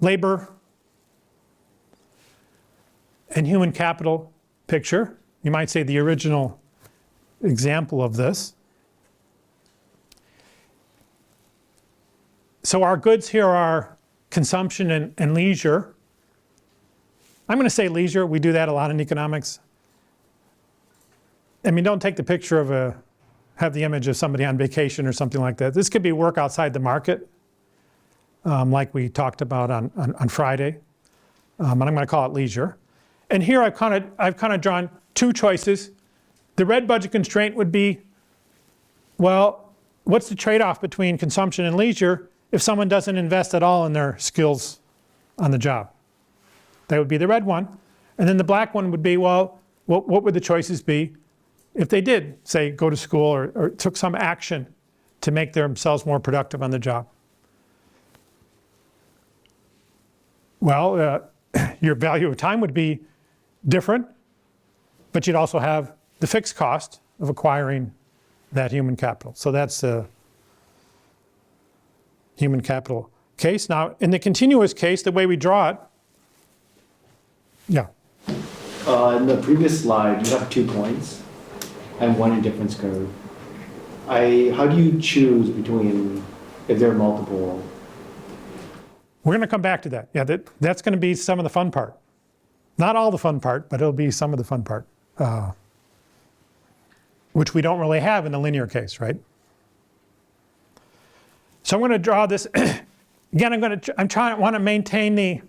labor and human capital picture. You might say the original example of this. So our goods here are consumption and leisure. I'm going to say leisure. We do that a lot in economics. I mean, don't take the picture of have the image of somebody on vacation or something like that. This could be work outside the market, like we talked about on Friday. And I'm going to call it leisure. And here I've kind of drawn two choices. The red budget constraint would be, well, what's the trade-off between consumption and leisure if someone doesn't invest at all in their skills on the job? That would be the red one. And then the black one would be, well, what would the choices be if they did, say, go to school or took some action to make themselves more productive on the job? Well, your value of time would be different, but you'd also have the fixed cost of acquiring that human capital. So that's the human capital case. Now, in the continuous case, the way we draw it, yeah. In the previous slide, you have 2 points and one indifference curve. How do you choose between if there are multiple? We're going to come back to that. Yeah, that's going to be some of the fun part. Not all the fun part, but it'll be some of the fun part, which we don't really have in the linear case, right? So I'm going to draw this. Again, I want to maintain the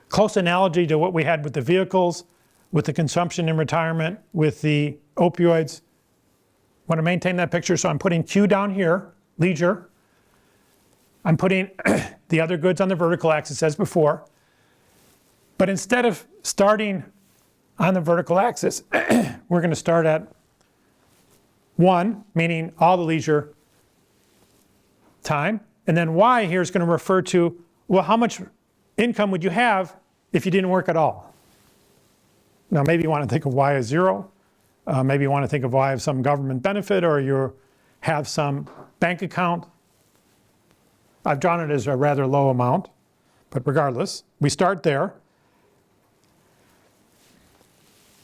close analogy to what we had with the vehicles, with the consumption and retirement, with the opioids. I want to maintain that picture, so I'm putting Q down here, leisure. I'm putting the other goods on the vertical axis as before. But instead of starting on the vertical axis, we're going to start at 1, meaning all the leisure time. And then Y here is going to refer to, well, how much income would you have if you didn't work at all? Now, maybe you want to think of Y as 0. Maybe you want to think of Y as some government benefit, or you have some bank account. I've drawn it as a rather low amount, but regardless, we start there.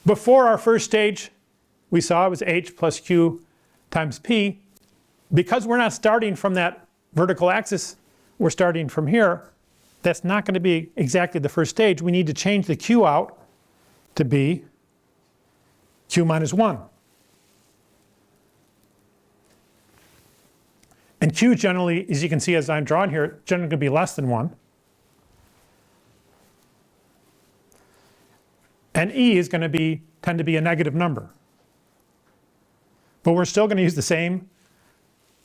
Before our first stage, we saw it was H plus Q times P. Because we're not starting from that vertical axis, we're starting from here. That's not going to be exactly the first stage. We need to change the Q out to be Q minus 1. And Q generally, as you can see as I'm drawn here, generally going to be less than 1. And E is going to tend to be a negative number. But we're still going to use the same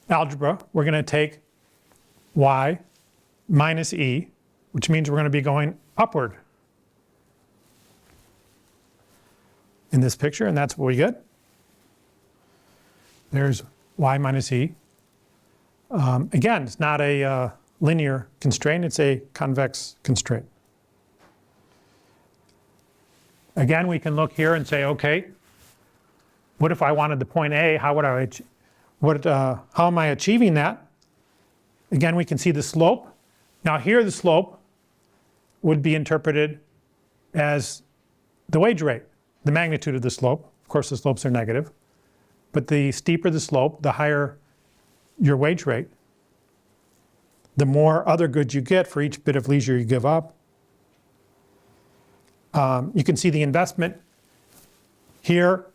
algebra. We're going to take Y minus E, which means we're going to be going upward in this picture, and that's what we get. There's Y minus E. Again, it's not a linear constraint, it's a convex constraint. Again, we can look here and say, okay, what if I wanted the point A? How am I achieving that? Again, we can see the slope. Now here the slope would be interpreted as the wage rate, the magnitude of the slope. Of course, the slopes are negative. But the steeper the slope, the higher your wage rate. The more other goods you get for each bit of leisure you give up. You can see the investment here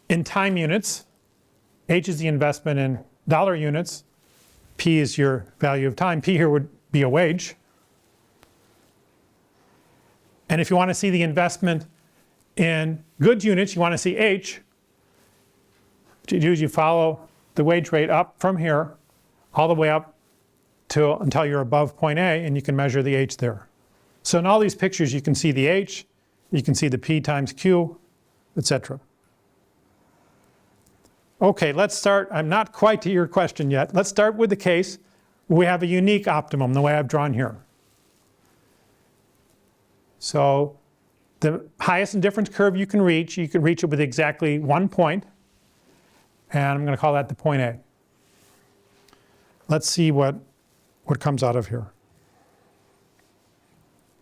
in time units. H is the investment in dollar units. P is your value of time. P here would be a wage. And if you want to see the investment in goods units, you want to see H. What you do is you follow the wage rate up from here all the way up until you're above point A, and you can measure the H there. So in all these pictures you can see the H, you can see the P times Q, etc. Okay, let's start. I'm not quite to your question yet. Let's start with the case where we have a unique optimum, the way I've drawn here. So the highest indifference curve you can reach it with exactly 1 point. And I'm going to call that the point A. Let's see what comes out of here.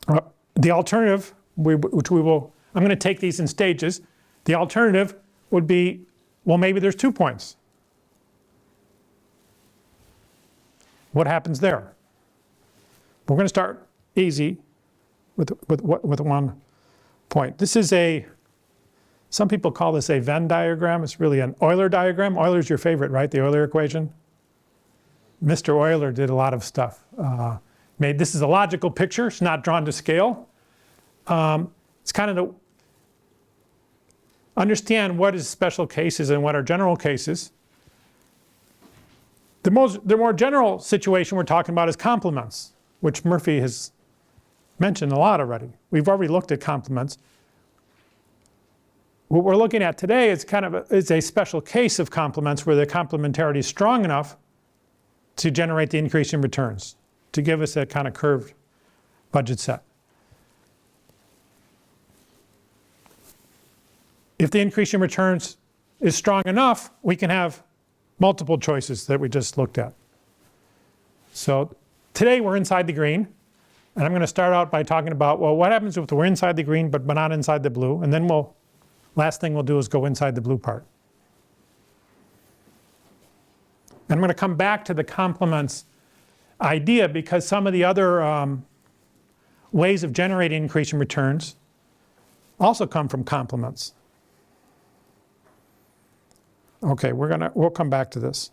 The alternative, which we will, I'm going to take these in stages. The alternative would be, well, maybe there's 2 points. What happens there? We're going to start easy with 1 point. This is some people call this a Venn diagram. It's really an Euler diagram. Euler's your favorite, right? The Euler equation. Mr. Euler did a lot of stuff. This is a logical picture. It's not drawn to scale. It's kind of to understand what is special cases and what are general cases. The more general situation we're talking about is complements, which Murphy has mentioned a lot already. We've already looked at complements. What we're looking at today is is a special case of complements where the complementarity is strong enough to generate the increase in returns, to give us a kind of curved budget set. If the increase in returns is strong enough, we can have multiple choices that we just looked at. So today we're inside the green, and I'm going to start out by talking about, well, what happens if we're inside the green but not inside the blue, and then last thing we'll do is go inside the blue part. And I'm going to come back to the complements idea because some of the other ways of generating increase in returns also come from complements. Okay, we'll come back to this.